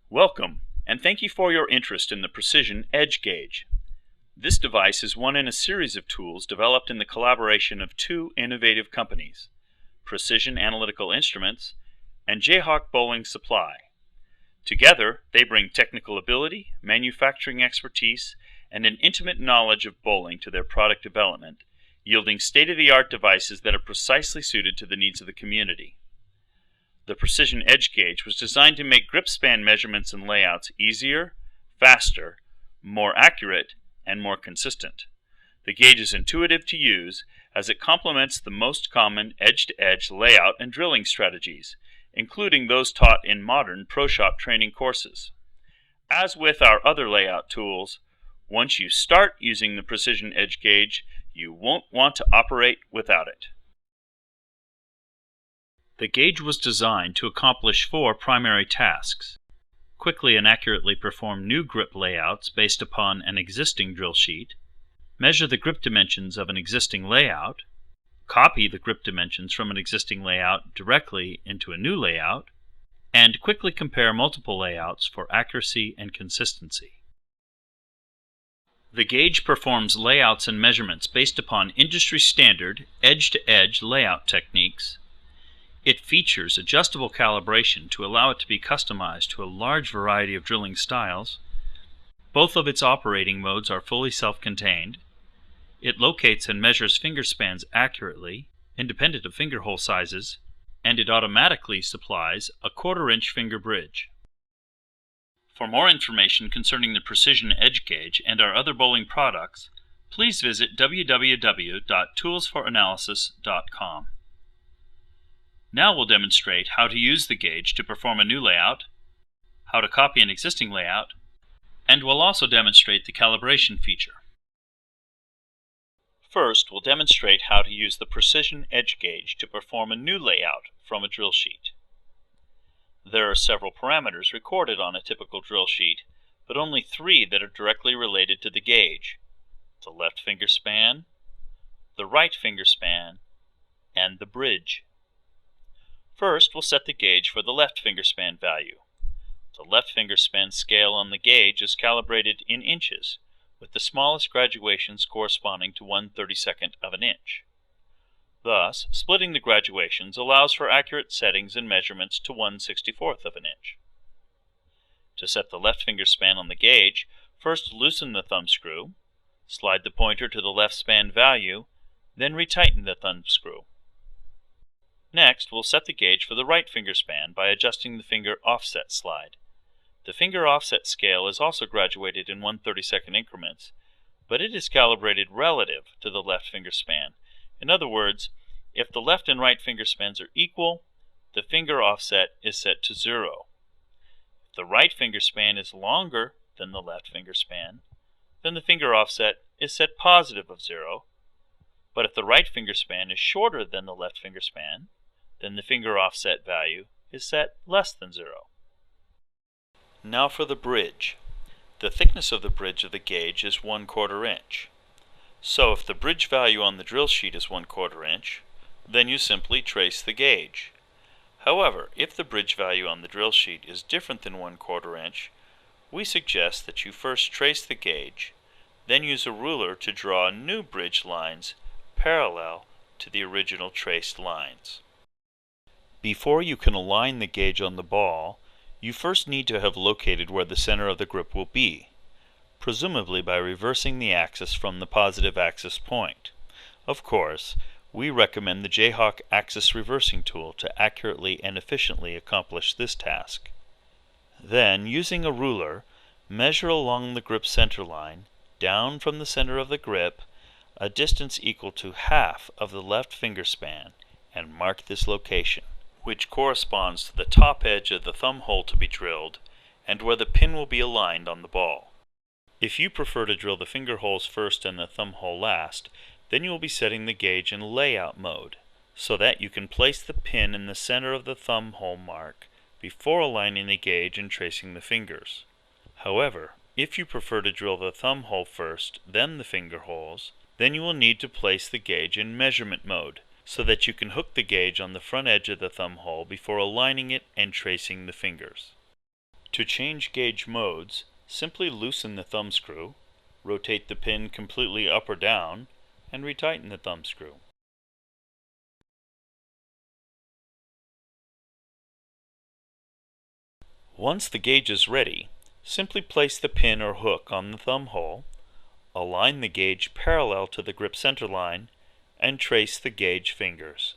Welcome, and thank you for your interest in the Precision Edge Gauge. This device is one in a series of tools developed in the collaboration of two innovative companies, Precision Analytical Instruments and Jayhawk Bowling Supply. Together, they bring technical ability, manufacturing expertise, and an intimate knowledge of bowling to their product development, yielding state-of-the-art devices that are precisely suited to the needs of the community. The Precision Edge Gauge was designed to make grip span measurements and layouts easier, faster, more accurate, and more consistent. The gauge is intuitive to use as it complements the most common edge-to-edge layout and drilling strategies, including those taught in modern pro shop training courses. As with our other layout tools, once you start using the Precision Edge Gauge, you won't want to operate without it. The gauge was designed to accomplish four primary tasks: quickly and accurately perform new grip layouts based upon an existing drill sheet, measure the grip dimensions of an existing layout, copy the grip dimensions from an existing layout directly into a new layout, and quickly compare multiple layouts for accuracy and consistency. The gauge performs layouts and measurements based upon industry-standard edge-to-edge layout techniques. It features adjustable calibration to allow it to be customized to a large variety of drilling styles. Both of its operating modes are fully self-contained. It locates and measures finger spans accurately, independent of finger hole sizes, and it automatically supplies a 1/4-inch finger bridge. For more information concerning the Precision Edge Gauge and our other bowling products, please visit www.toolsforanalysis.com. Now we'll demonstrate how to use the gauge to perform a new layout, how to copy an existing layout, and we'll also demonstrate the calibration feature. First, we'll demonstrate how to use the Precision Edge Gauge to perform a new layout from a drill sheet. There are several parameters recorded on a typical drill sheet, but only 3 that are directly related to the gauge: the left finger span, the right finger span, and the bridge. First, we'll set the gauge for the left finger span value. The left finger span scale on the gauge is calibrated in inches, with the smallest graduations corresponding to 1/32 of an inch. Thus, splitting the graduations allows for accurate settings and measurements to 1/64 of an inch. To set the left finger span on the gauge, first loosen the thumb screw, slide the pointer to the left span value, then retighten the thumb screw. Next, we'll set the gauge for the right finger span by adjusting the finger offset slide. The finger offset scale is also graduated in 1/32 increments, but it is calibrated relative to the left finger span. In other words, if the left and right finger spans are equal, the finger offset is set to 0. If the right finger span is longer than the left finger span, then the finger offset is set positive of 0. But if the right finger span is shorter than the left finger span, then the finger offset value is set less than 0. Now for the bridge. The thickness of the bridge of the gauge is 1/4 inch. So if the bridge value on the drill sheet is 1/4 inch, then you simply trace the gauge. However, if the bridge value on the drill sheet is different than 1/4 inch, we suggest that you first trace the gauge, then use a ruler to draw new bridge lines parallel to the original traced lines. Before you can align the gauge on the ball, you first need to have located where the center of the grip will be, presumably by reversing the axis from the positive axis point. Of course, we recommend the Jayhawk axis reversing tool to accurately and efficiently accomplish this task. Then, using a ruler, measure along the grip center line, down from the center of the grip, a distance equal to half of the left finger span, and mark this location, which corresponds to the top edge of the thumb hole to be drilled and where the pin will be aligned on the ball. If you prefer to drill the finger holes first and the thumb hole last, then you will be setting the gauge in layout mode, so that you can place the pin in the center of the thumb hole mark before aligning the gauge and tracing the fingers. However, if you prefer to drill the thumb hole first, then the finger holes, then you will need to place the gauge in measurement mode, so that you can hook the gauge on the front edge of the thumb hole before aligning it and tracing the fingers. To change gauge modes, simply loosen the thumb screw, rotate the pin completely up or down, and retighten the thumb screw. Once the gauge is ready, simply place the pin or hook on the thumb hole, align the gauge parallel to the grip center line, and trace the gauge fingers.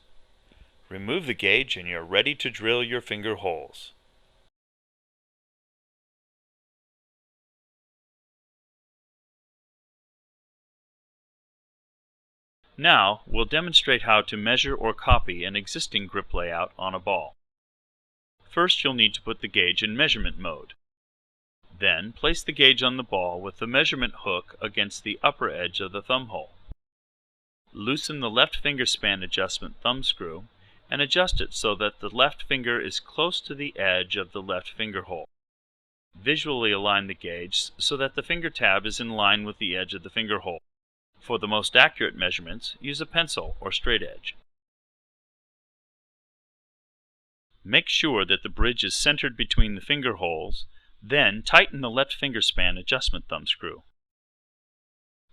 Remove the gauge and you're ready to drill your finger holes. Now, we'll demonstrate how to measure or copy an existing grip layout on a ball. First, you'll need to put the gauge in measurement mode. Then, place the gauge on the ball with the measurement hook against the upper edge of the thumb hole. Loosen the left finger span adjustment thumb screw and adjust it so that the left finger is close to the edge of the left finger hole. Visually align the gauge so that the finger tab is in line with the edge of the finger hole. For the most accurate measurements, use a pencil or straight edge. Make sure that the bridge is centered between the finger holes, then tighten the left finger span adjustment thumb screw.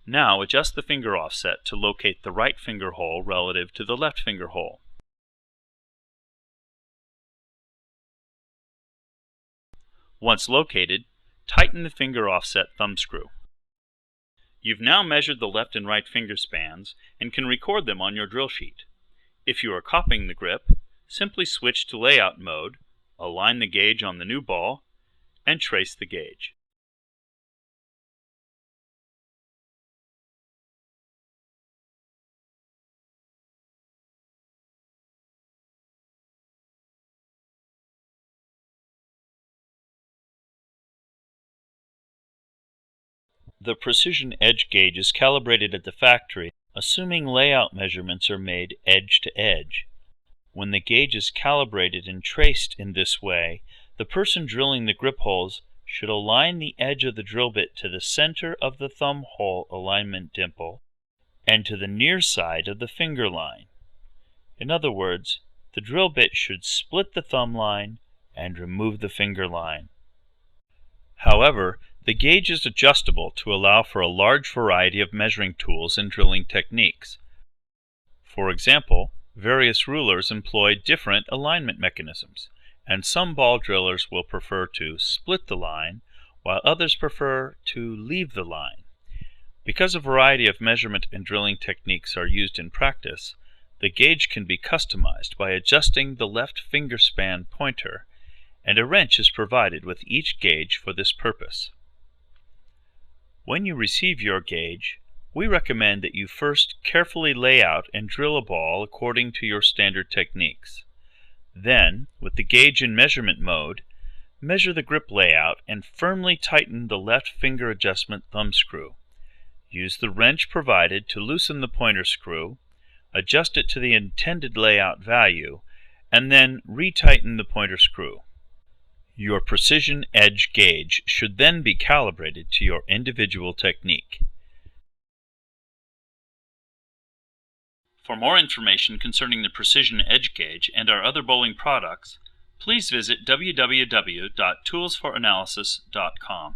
Now adjust the finger offset to locate the right finger hole relative to the left finger hole. Once located, tighten the finger offset thumb screw. You've now measured the left and right finger spans and can record them on your drill sheet. If you are copying the grip, simply switch to layout mode, align the gauge on the new ball, and trace the gauge. The Precision Edge Gauge is calibrated at the factory, assuming layout measurements are made edge to edge. When the gauge is calibrated and traced in this way, the person drilling the grip holes should align the edge of the drill bit to the center of the thumb hole alignment dimple and to the near side of the finger line. In other words, the drill bit should split the thumb line and remove the finger line. However, the gauge is adjustable to allow for a large variety of measuring tools and drilling techniques. For example, various rulers employ different alignment mechanisms, and some ball drillers will prefer to split the line, while others prefer to leave the line. Because a variety of measurement and drilling techniques are used in practice, the gauge can be customized by adjusting the left finger span pointer, and a wrench is provided with each gauge for this purpose. When you receive your gauge, we recommend that you first carefully lay out and drill a ball according to your standard techniques. Then, with the gauge in measurement mode, measure the grip layout and firmly tighten the left finger adjustment thumb screw. Use the wrench provided to loosen the pointer screw, adjust it to the intended layout value, and then retighten the pointer screw. Your Precision Edge Gauge should then be calibrated to your individual technique. For more information concerning the Precision Edge Gauge and our other bowling products, please visit www.toolsforanalysis.com.